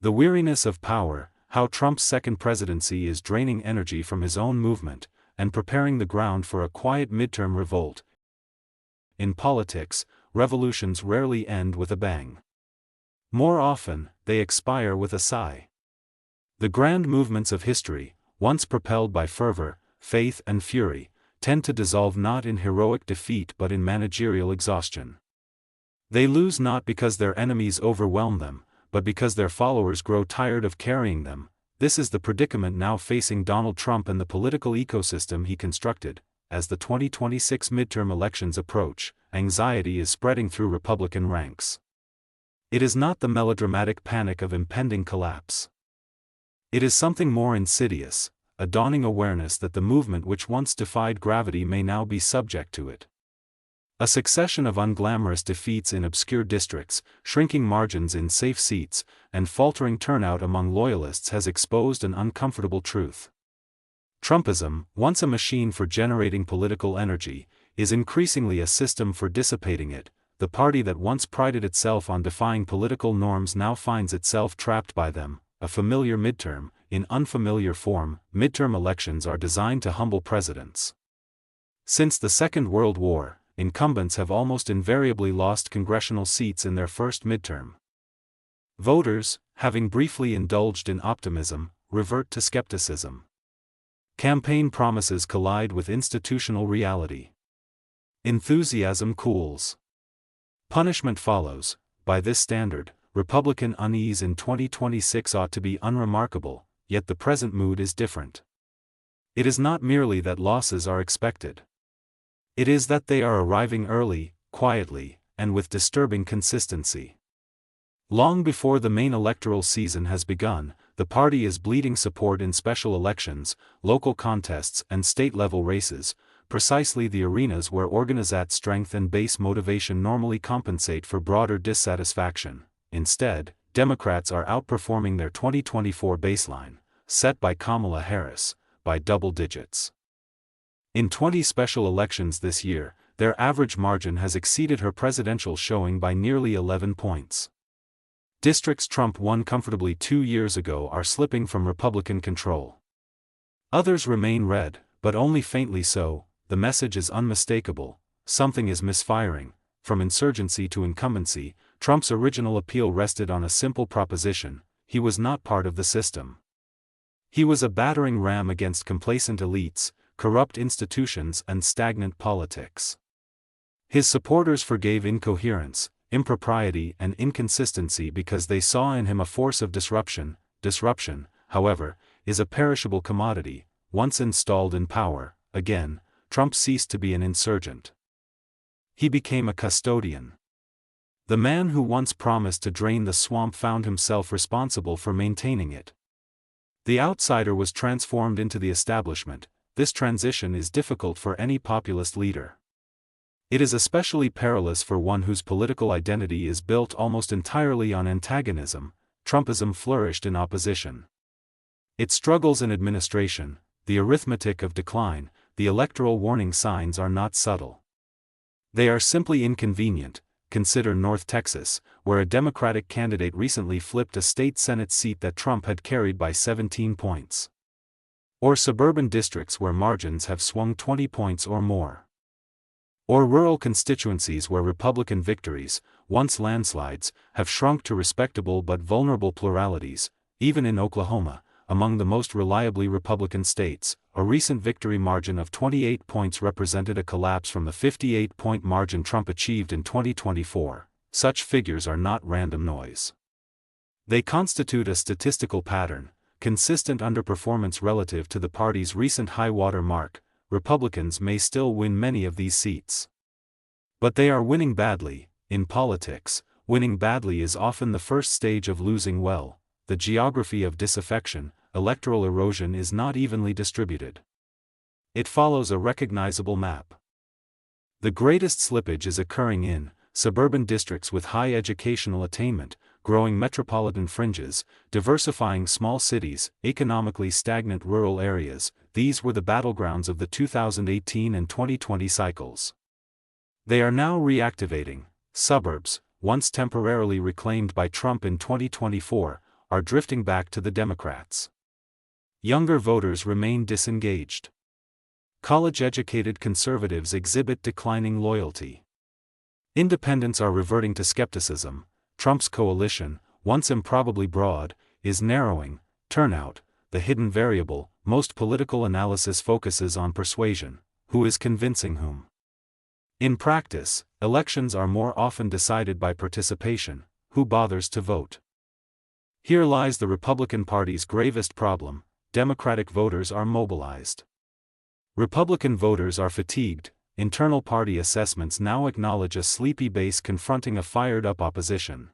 The weariness of power, how Trump's second presidency is draining energy from his own movement, and preparing the ground for a quiet midterm revolt. In politics, revolutions rarely end with a bang. More often, they expire with a sigh. The grand movements of history, once propelled by fervor, faith and fury, tend to dissolve not in heroic defeat but in managerial exhaustion. They lose not because their enemies overwhelm them, but because their followers grow tired of carrying them. This is the predicament now facing Donald Trump and the political ecosystem he constructed. As the 2026 midterm elections approach, anxiety is spreading through Republican ranks. It is not the melodramatic panic of impending collapse. It is something more insidious, a dawning awareness that the movement which once defied gravity may now be subject to it. A succession of unglamorous defeats in obscure districts, shrinking margins in safe seats, and faltering turnout among loyalists has exposed an uncomfortable truth. Trumpism, once a machine for generating political energy, is increasingly a system for dissipating it. The party that once prided itself on defying political norms now finds itself trapped by them. A familiar midterm, in unfamiliar form. Midterm elections are designed to humble presidents. Since the Second World War, incumbents have almost invariably lost congressional seats in their first midterm. Voters, having briefly indulged in optimism, revert to skepticism. Campaign promises collide with institutional reality. Enthusiasm cools. Punishment follows. By this standard, Republican unease in 2026 ought to be unremarkable, yet the present mood is different. It is not merely that losses are expected. It is that they are arriving early, quietly, and with disturbing consistency. Long before the main electoral season has begun, the party is bleeding support in special elections, local contests and state-level races, precisely the arenas where organized strength and base motivation normally compensate for broader dissatisfaction. Instead, Democrats are outperforming their 2024 baseline, set by Kamala Harris, by double digits. In 20 special elections this year, their average margin has exceeded her presidential showing by nearly 11 points. Districts Trump won comfortably 2 years ago are slipping from Republican control. Others remain red, but only faintly so. The message is unmistakable: something is misfiring. From insurgency to incumbency, Trump's original appeal rested on a simple proposition: he was not part of the system. He was a battering ram against complacent elites, corrupt institutions and stagnant politics. His supporters forgave incoherence, impropriety and inconsistency because they saw in him a force of disruption. Disruption, however, is a perishable commodity. Once installed in power, again, Trump ceased to be an insurgent. He became a custodian. The man who once promised to drain the swamp found himself responsible for maintaining it. The outsider was transformed into the establishment. This transition is difficult for any populist leader. It is especially perilous for one whose political identity is built almost entirely on antagonism. Trumpism flourished in opposition. It struggles in administration. The arithmetic of decline, the electoral warning signs are not subtle. They are simply inconvenient. Consider North Texas, where a Democratic candidate recently flipped a state Senate seat that Trump had carried by 17 points. Or suburban districts where margins have swung 20 points or more. Or rural constituencies where Republican victories, once landslides, have shrunk to respectable but vulnerable pluralities. Even in Oklahoma, among the most reliably Republican states, a recent victory margin of 28 points represented a collapse from the 58-point margin Trump achieved in 2024. Such figures are not random noise. They constitute a statistical pattern, consistent underperformance relative to the party's recent high-water mark. Republicans may still win many of these seats. But they are winning badly. In politics, winning badly is often the first stage of losing well. The geography of disaffection, electoral erosion is not evenly distributed. It follows a recognizable map. The greatest slippage is occurring in suburban districts with high educational attainment, growing metropolitan fringes, diversifying small cities, economically stagnant rural areas. These were the battlegrounds of the 2018 and 2020 cycles. They are now reactivating. Suburbs, once temporarily reclaimed by Trump in 2024, are drifting back to the Democrats. Younger voters remain disengaged. College-educated conservatives exhibit declining loyalty. Independents are reverting to skepticism. Trump's coalition, once improbably broad, is narrowing. Turnout, the hidden variable. Most political analysis focuses on persuasion. Who is convincing whom? In practice, elections are more often decided by participation. Who bothers to vote? Here lies the Republican Party's gravest problem. Democratic voters are mobilized. Republican voters are fatigued. Internal party assessments now acknowledge a sleepy base confronting a fired-up opposition.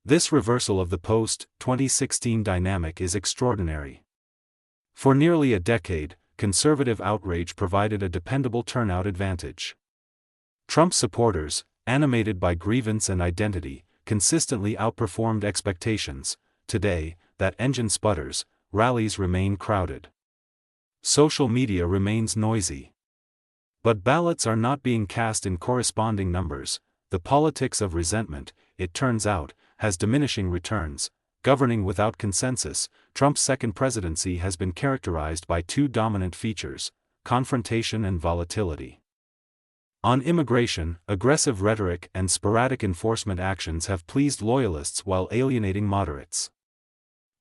This reversal of the post-2016 dynamic is extraordinary. For nearly a decade, conservative outrage provided a dependable turnout advantage. Trump supporters, animated by grievance and identity, consistently outperformed expectations. Today, that engine sputters, rallies remain crowded. Social media remains noisy. But ballots are not being cast in corresponding numbers. The politics of resentment, it turns out, has diminishing returns. Governing without consensus, Trump's second presidency has been characterized by two dominant features: confrontation and volatility. On immigration, aggressive rhetoric and sporadic enforcement actions have pleased loyalists while alienating moderates.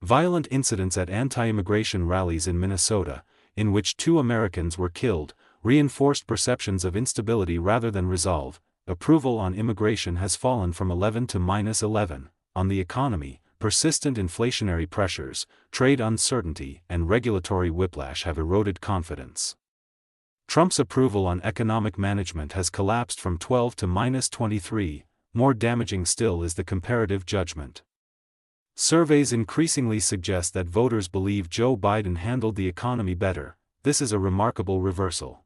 Violent incidents at anti-immigration rallies in Minnesota, in which 2 Americans were killed, reinforced perceptions of instability rather than resolve. Approval on immigration has fallen from 11 to -11. On the economy, persistent inflationary pressures, trade uncertainty, and regulatory whiplash have eroded confidence. Trump's approval on economic management has collapsed from 12 to -23. More damaging still is the comparative judgment. Surveys increasingly suggest that voters believe Joe Biden handled the economy better. This is a remarkable reversal.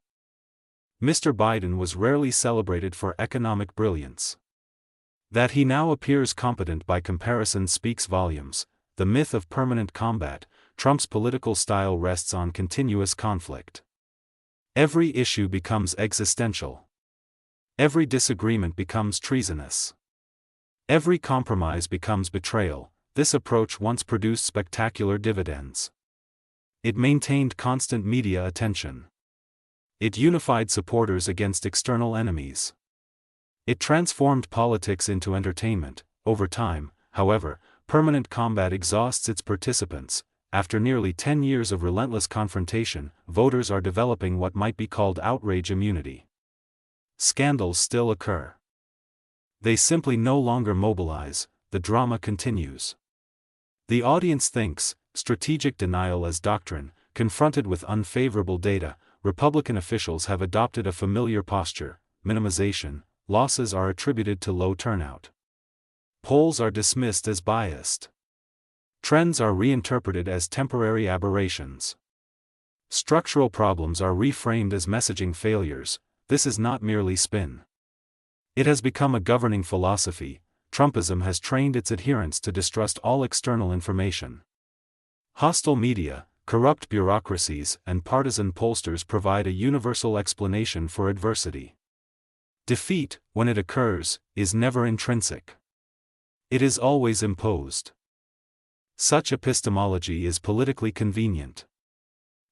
Mr. Biden was rarely celebrated for economic brilliance. That he now appears competent by comparison speaks volumes. The myth of permanent combat, Trump's political style rests on continuous conflict. Every issue becomes existential. Every disagreement becomes treasonous. Every compromise becomes betrayal. This approach once produced spectacular dividends. It maintained constant media attention. It unified supporters against external enemies. It transformed politics into entertainment. Over time, however, permanent combat exhausts its participants. After nearly 10 years of relentless confrontation, voters are developing what might be called outrage immunity. Scandals still occur. They simply no longer mobilize. The drama continues. The audience thinks. Strategic denial as doctrine. Confronted with unfavorable data, Republican officials have adopted a familiar posture: minimization. Losses are attributed to low turnout. Polls are dismissed as biased. Trends are reinterpreted as temporary aberrations. Structural problems are reframed as messaging failures. This is not merely spin. It has become a governing philosophy. Trumpism has trained its adherents to distrust all external information. Hostile media, corrupt bureaucracies, and partisan pollsters provide a universal explanation for adversity. Defeat, when it occurs, is never intrinsic. It is always imposed. Such epistemology is politically convenient.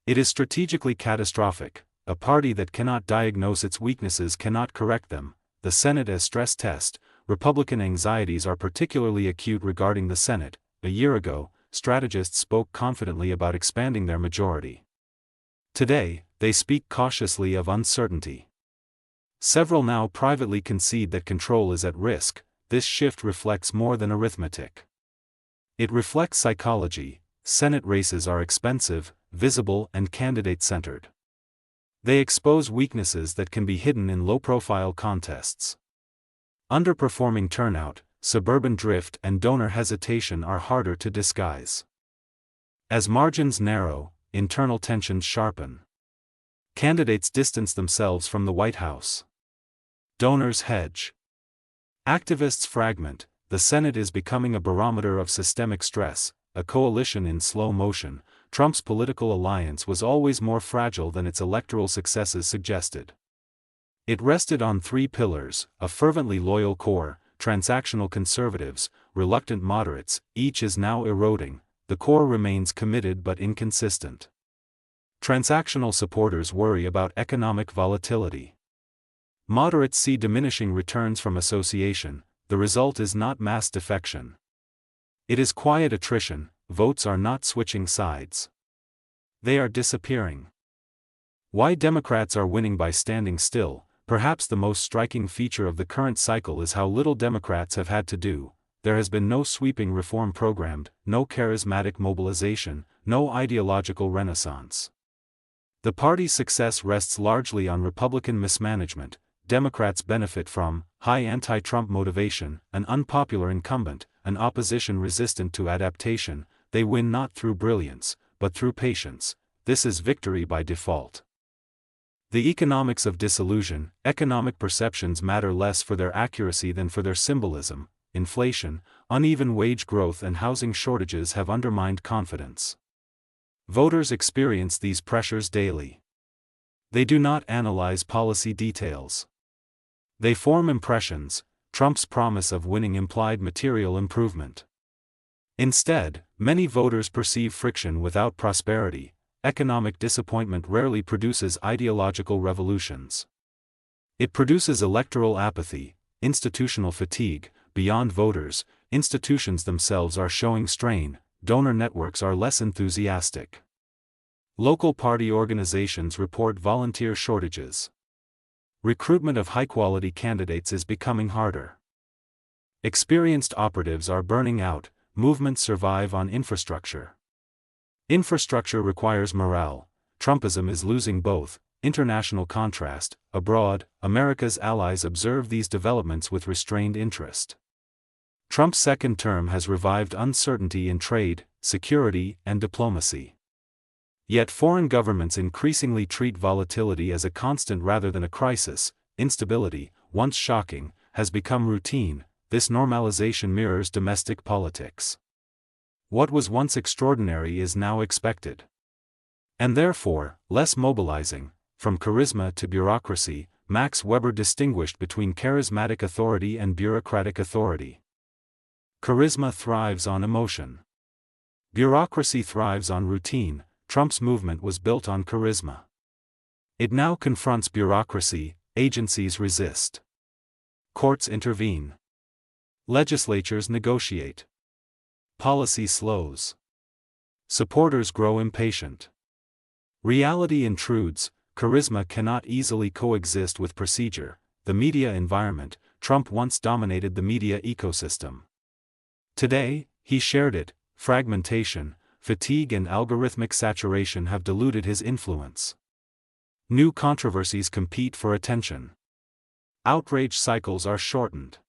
It is strategically catastrophic. A party that cannot diagnose its weaknesses cannot correct them. The Senate as stress test. Republican anxieties are particularly acute regarding the Senate. A year ago, strategists spoke confidently about expanding their majority. Today, they speak cautiously of uncertainty. Several now privately concede that control is at risk. This shift reflects more than arithmetic. It reflects psychology. Senate races are expensive, visible, and candidate-centered. They expose weaknesses that can be hidden in low-profile contests. Underperforming turnout, suburban drift, and donor hesitation are harder to disguise. As margins narrow, internal tensions sharpen. Candidates distance themselves from the White House. Donors hedge. Activists fragment. The Senate is becoming a barometer of systemic stress, a coalition in slow motion. Trump's political alliance was always more fragile than its electoral successes suggested. It rested on 3 pillars: a fervently loyal core, transactional conservatives, reluctant moderates, each is now eroding. The core remains committed but inconsistent. Transactional supporters worry about economic volatility. Moderates see diminishing returns from association. The result is not mass defection. It is quiet attrition. Votes are not switching sides. They are disappearing. Why Democrats are winning by standing still? Perhaps the most striking feature of the current cycle is how little Democrats have had to do. There has been no sweeping reform programmed, no charismatic mobilization, no ideological renaissance. The party's success rests largely on Republican mismanagement. Democrats benefit from high anti-Trump motivation, an unpopular incumbent, an opposition resistant to adaptation. They win not through brilliance, but through patience. This is victory by default. The economics of disillusion. Economic perceptions matter less for their accuracy than for their symbolism. Inflation, uneven wage growth and housing shortages have undermined confidence. Voters experience these pressures daily. They do not analyze policy details. They form impressions. Trump's promise of winning implied material improvement. Instead, many voters perceive friction without prosperity. Economic disappointment rarely produces ideological revolutions. It produces electoral apathy, institutional fatigue. Beyond voters, institutions themselves are showing strain. Donor networks are less enthusiastic. Local party organizations report volunteer shortages. Recruitment of high-quality candidates is becoming harder. Experienced operatives are burning out. Movements survive on infrastructure. Infrastructure requires morale. Trumpism is losing both. International contrast. Abroad, America's allies observe these developments with restrained interest. Trump's second term has revived uncertainty in trade, security, and diplomacy. Yet foreign governments increasingly treat volatility as a constant rather than a crisis. Instability, once shocking, has become routine. This normalization mirrors domestic politics. What was once extraordinary is now expected. And therefore, less mobilizing. From charisma to bureaucracy, Max Weber distinguished between charismatic authority and bureaucratic authority. Charisma thrives on emotion. Bureaucracy thrives on routine. Trump's movement was built on charisma. It now confronts bureaucracy. Agencies resist. Courts intervene. Legislatures negotiate. Policy slows. Supporters grow impatient. Reality intrudes. Charisma cannot easily coexist with procedure. The media environment. Trump once dominated the media ecosystem. Today, he shared it. Fragmentation, fatigue and algorithmic saturation have diluted his influence. New controversies compete for attention. Outrage cycles are shortened.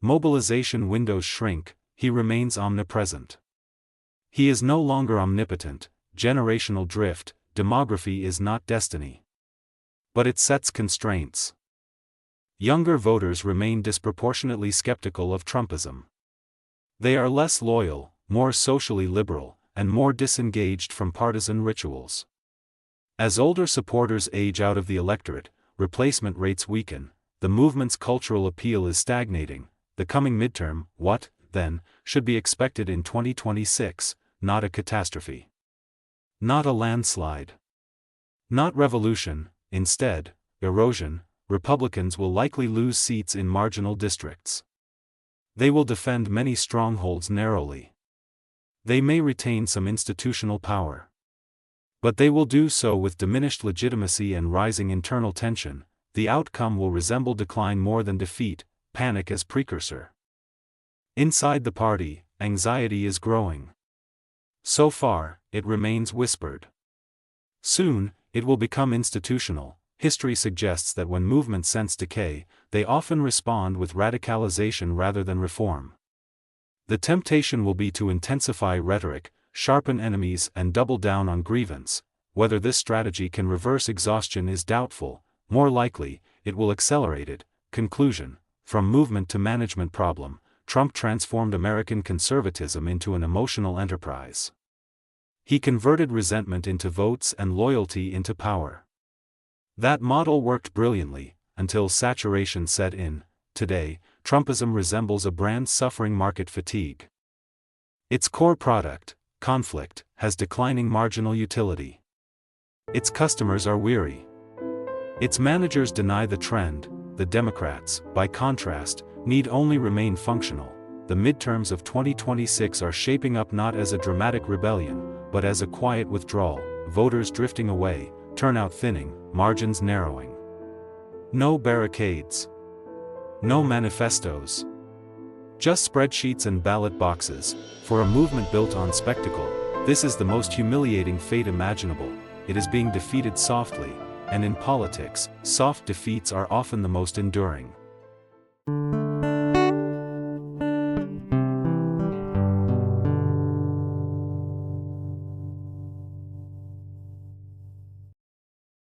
Mobilization windows shrink. He remains omnipresent. He is no longer omnipotent. Generational drift. Demography is not destiny. But it sets constraints. Younger voters remain disproportionately skeptical of Trumpism. They are less loyal, more socially liberal, and more disengaged from partisan rituals. As older supporters age out of the electorate, replacement rates weaken. The movement's cultural appeal is stagnating. The coming midterm, what, then, should be expected in 2026, not a catastrophe. Not a landslide. Not revolution, instead, erosion. Republicans will likely lose seats in marginal districts. They will defend many strongholds narrowly. They may retain some institutional power. But they will do so with diminished legitimacy and rising internal tension. The outcome will resemble decline more than defeat, panic as precursor. Inside the party, anxiety is growing. So far, it remains whispered. Soon, it will become institutional. History suggests that when movements sense decay, they often respond with radicalization rather than reform. The temptation will be to intensify rhetoric, sharpen enemies and double down on grievance. Whether this strategy can reverse exhaustion is doubtful. More likely, it will accelerate it. Conclusion: from movement to management problem, Trump transformed American conservatism into an emotional enterprise. He converted resentment into votes and loyalty into power. That model worked brilliantly, until saturation set in. Today, Trumpism resembles a brand suffering market fatigue. Its core product, conflict, has declining marginal utility. Its customers are weary. Its managers deny the trend. The Democrats, by contrast, need only remain functional. The midterms of 2026 are shaping up not as a dramatic rebellion, but as a quiet withdrawal, voters drifting away, turnout thinning, margins narrowing. No barricades. No manifestos. Just spreadsheets and ballot boxes. For a movement built on spectacle, this is the most humiliating fate imaginable. It is being defeated softly, and in politics, soft defeats are often the most enduring.